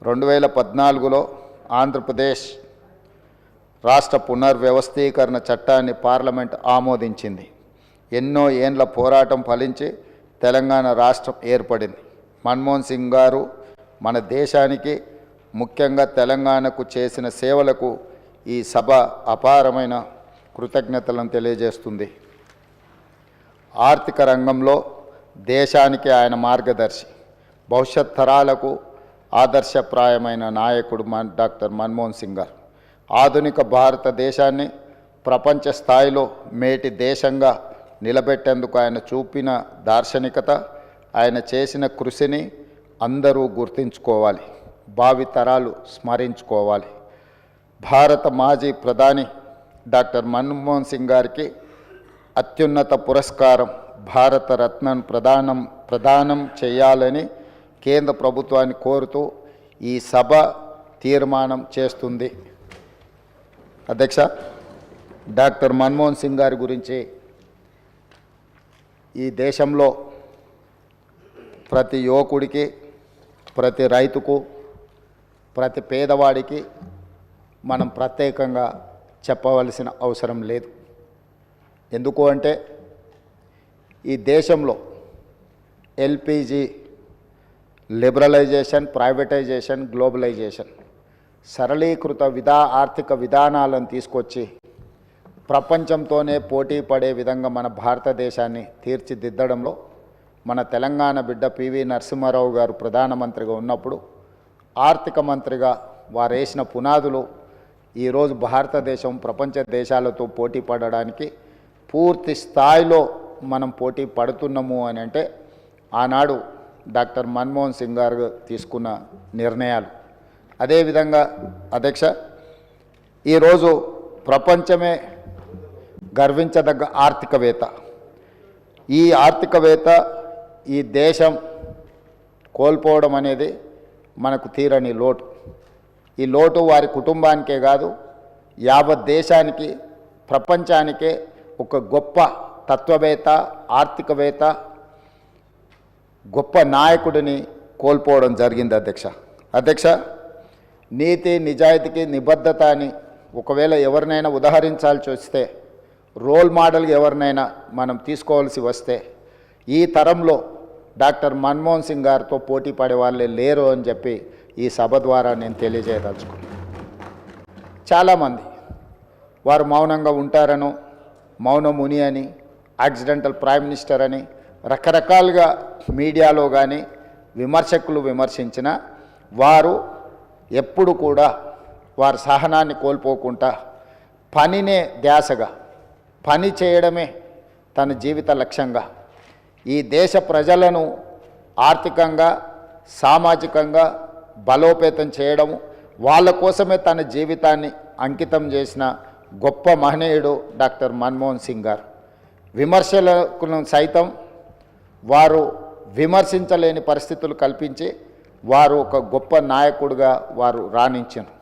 2014లో ఆంధ్రప్రదేశ్ రాష్ట్ర పునర్వ్యవస్థీకరణ చట్టాన్ని పార్లమెంట్ ఆమోదించింది. ఎన్నో ఏండ్ల పోరాటం ఫలించి తెలంగాణ రాష్ట్రం ఏర్పడింది. మన్మోహన్ సింగ్ గారు మన దేశానికి ముఖ్యంగా తెలంగాణకు చేసిన సేవలకు ఈ సభ అపారమైన కృతజ్ఞతలను తెలియజేస్తుంది. ఆర్థిక రంగంలో దేశానికి ఆయన మార్గదర్శి, భవిష్యత్ తరాలకు ఆదర్శప్రాయమైన నాయకుడు డాక్టర్ మన్మోహన్ సింగ్ గారు ఆధునిక భారతదేశాన్ని ప్రపంచ స్థాయిలో మేటి దేశంగా నిలబెట్టేందుకు ఆయన చూపిన దార్శనికత, ఆయన చేసిన కృషిని అందరూ గుర్తుంచుకోవాలి, భావితరాలు స్మరించుకోవాలి. భారత మాజీ ప్రధాని డాక్టర్ మన్మోహన్ సింగ్ గారికి అత్యున్నత పురస్కారం భారత రత్నను ప్రదానం చేయాలని కేంద్ర ప్రభుత్వాన్ని కోరుతూ ఈ సభ తీర్మానం చేస్తుంది. అధ్యక్ష, డాక్టర్ మన్మోహన్ సింగ్ గారి గురించి ఈ దేశంలో ప్రతి యువకుడికి, ప్రతి రైతుకు, ప్రతి పేదవాడికి మనం ప్రత్యేకంగా చెప్పవలసిన అవసరం లేదు. ఎందుకు అంటే ఈ దేశంలో ఎల్పిజి లిబరలైజేషన్, ప్రైవేటైజేషన్, గ్లోబలైజేషన్ సరళీకృత ఆర్థిక విధానాలను తీసుకొచ్చి ప్రపంచంతోనే పోటీ పడే విధంగా మన భారతదేశాన్ని తీర్చిదిద్దడంలో మన తెలంగాణ బిడ్డ పివి నరసింహారావు గారు ప్రధానమంత్రిగా ఉన్నప్పుడు ఆర్థిక మంత్రిగా వారు వేసిన పునాదులు ఈరోజు భారతదేశం ప్రపంచ దేశాలతో పోటీ పడడానికి పూర్తి స్థాయిలో మనం పోటీ పడుతున్నాము అని అంటే ఆనాడు డాక్టర్ మన్మోహన్ సింగ్ గారు తీసుకున్న నిర్ణయాలు. అదేవిధంగా అధ్యక్ష, ఈరోజు ప్రపంచమే గర్వించదగ్గ ఆర్థికవేత్త, ఈ ఆర్థికవేత్త ఈ దేశం కోల్పోవడం అనేది మనకు తీరని లోటు. ఈ లోటు వారి కుటుంబానికే కాదు, యావత్ దేశానికి, ప్రపంచానికే ఒక గొప్ప తత్వవేత్త, ఆర్థికవేత్త, గొప్ప నాయకుడిని కోల్పోవడం జరిగింది. అధ్యక్ష, నీతి, నిజాయితీకి, నిబద్ధత అని ఒకవేళ ఎవరినైనా ఉదాహరించాల్సి వస్తే, రోల్ మోడల్గా ఎవరినైనా మనం తీసుకోవాల్సి వస్తే ఈ తరంలో డాక్టర్ మన్మోహన్ సింగ్ గారితో పోటీ పడే వాళ్ళే లేరు అని చెప్పి ఈ సభ ద్వారా నేను తెలియజేయదలుచుకున్నాను. చాలామంది వారు మౌనంగా ఉంటారనో, మౌనముని అని, యాక్సిడెంటల్ ప్రైమ్ మినిస్టర్ అని రకరకాలుగా మీడియాలో కానీ విమర్శకులు విమర్శించిన వారు ఎప్పుడు కూడా వారి సహనాన్ని కోల్పోకుండా పనినే ధ్యాసగా, పని చేయడమే తన జీవిత లక్ష్యంగా ఈ దేశ ప్రజలను ఆర్థికంగా, సామాజికంగా బలోపేతం చేయడము, వాళ్ళ కోసమే తన జీవితాన్ని అంకితం చేసిన గొప్ప మహనీయుడు డాక్టర్ మన్మోహన్ సింగ్ గారు. విమర్శలను సైతం వారు విమర్శించలేని పరిస్థితులు కల్పించి వారు ఒక గొప్ప నాయకుడిగా వారు రాణించారు.